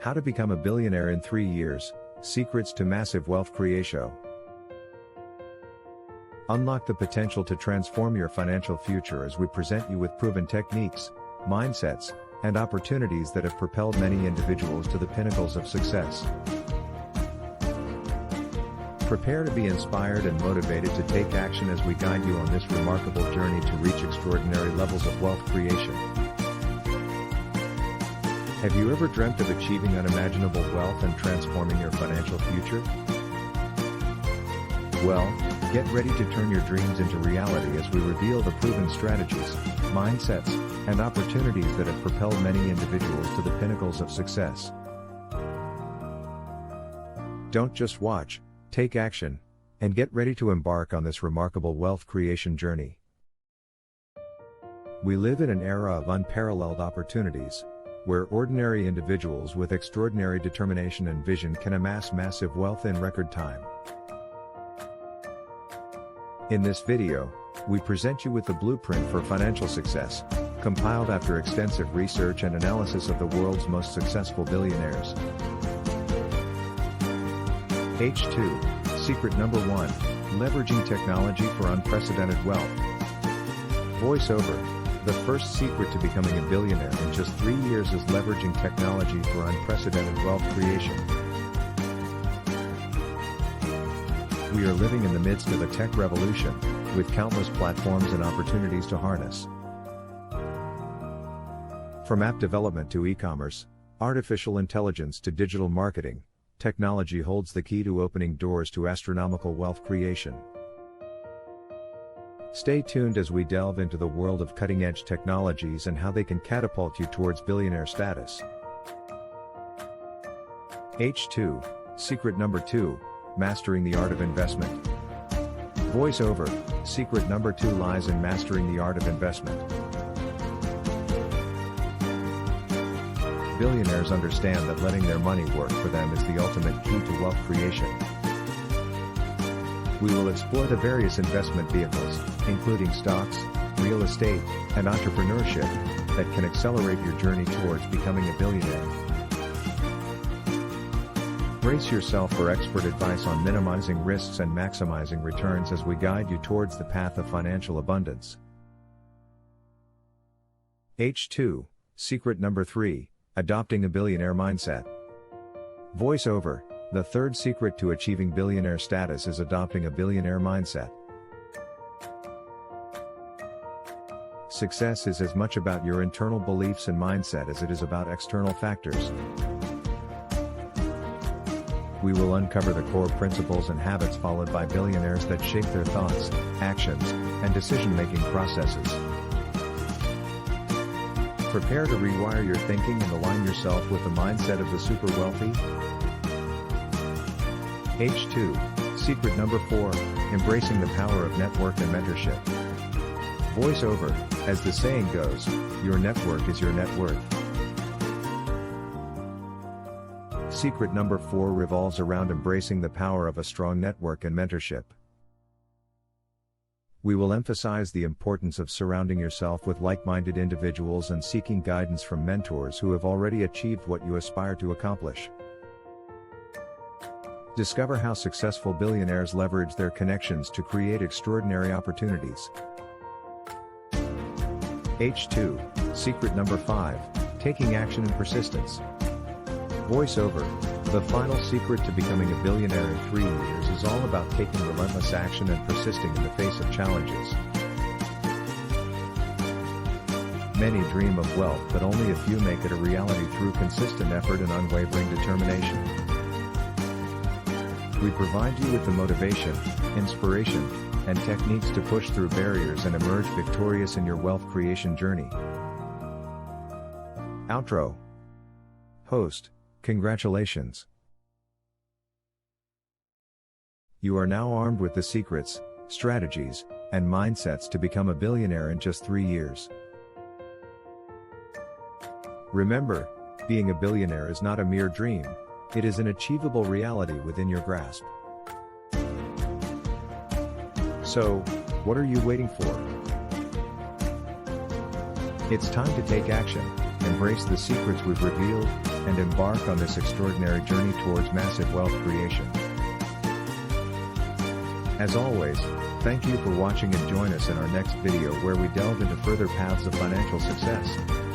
How to become a billionaire in 3 years, secrets to massive wealth creation. Unlock the potential to transform your financial future as we present you with proven techniques, mindsets, and opportunities that have propelled many individuals to the pinnacles of success. Prepare to be inspired and motivated to take action as we guide you on this remarkable journey to reach extraordinary levels of wealth creation. Have you ever dreamt of achieving unimaginable wealth and transforming your financial future? Well, get ready to turn your dreams into reality as we reveal the proven strategies, mindsets, and opportunities that have propelled many individuals to the pinnacles of success. Don't just watch, take action, and get ready to embark on this remarkable wealth creation journey. We live in an era of unparalleled opportunities, where ordinary individuals with extraordinary determination and vision can amass massive wealth in record time. In this video, we present you with the blueprint for financial success, compiled after extensive research and analysis of the world's most successful billionaires. H2, Secret Number 1, Leveraging Technology for Unprecedented Wealth. Voiceover. The first secret to becoming a billionaire in just 3 years is leveraging technology for unprecedented wealth creation. We are living in the midst of a tech revolution, with countless platforms and opportunities to harness. From app development to e-commerce, artificial intelligence to digital marketing, technology holds the key to opening doors to astronomical wealth creation. Stay tuned as we delve into the world of cutting-edge technologies and how they can catapult you towards billionaire status. H2, Secret Number 2, Mastering the Art of Investment. Voiceover. Secret number 2 lies in mastering the art of investment. Billionaires understand that letting their money work for them is the ultimate key to wealth creation. We will explore the various investment vehicles, including stocks, real estate, and entrepreneurship, that can accelerate your journey towards becoming a billionaire. Brace yourself for expert advice on minimizing risks and maximizing returns as we guide you towards the path of financial abundance. H2, Secret Number 3, Adopting a Billionaire Mindset. Voiceover. The third secret to achieving billionaire status is adopting a billionaire mindset. Success is as much about your internal beliefs and mindset as it is about external factors. We will uncover the core principles and habits followed by billionaires that shape their thoughts, actions, and decision-making processes. Prepare to rewire your thinking and align yourself with the mindset of the super wealthy. H2, Secret Number 4, Embracing the Power of Network and Mentorship. Voiceover. As the saying goes, your network is your net worth. Secret Number 4 revolves around embracing the power of a strong network and mentorship. We will emphasize the importance of surrounding yourself with like-minded individuals and seeking guidance from mentors who have already achieved what you aspire to accomplish. Discover how successful billionaires leverage their connections to create extraordinary opportunities. H2, Secret Number 5, Taking Action and Persistence. Voiceover. The final secret to becoming a billionaire in 3 years is all about taking relentless action and persisting in the face of challenges. Many dream of wealth, but only a few make it a reality through consistent effort and unwavering determination. We provide you with the motivation, inspiration, and techniques to push through barriers and emerge victorious in your wealth creation journey. Outro. Host. Congratulations. You are now armed with the secrets, strategies, and mindsets to become a billionaire in just 3 years. Remember, being a billionaire is not a mere dream, it is an achievable reality within your grasp. So, what are you waiting for? It's time to take action, embrace the secrets we've revealed, and embark on this extraordinary journey towards massive wealth creation. As always, thank you for watching and join us in our next video where we delve into further paths of financial success.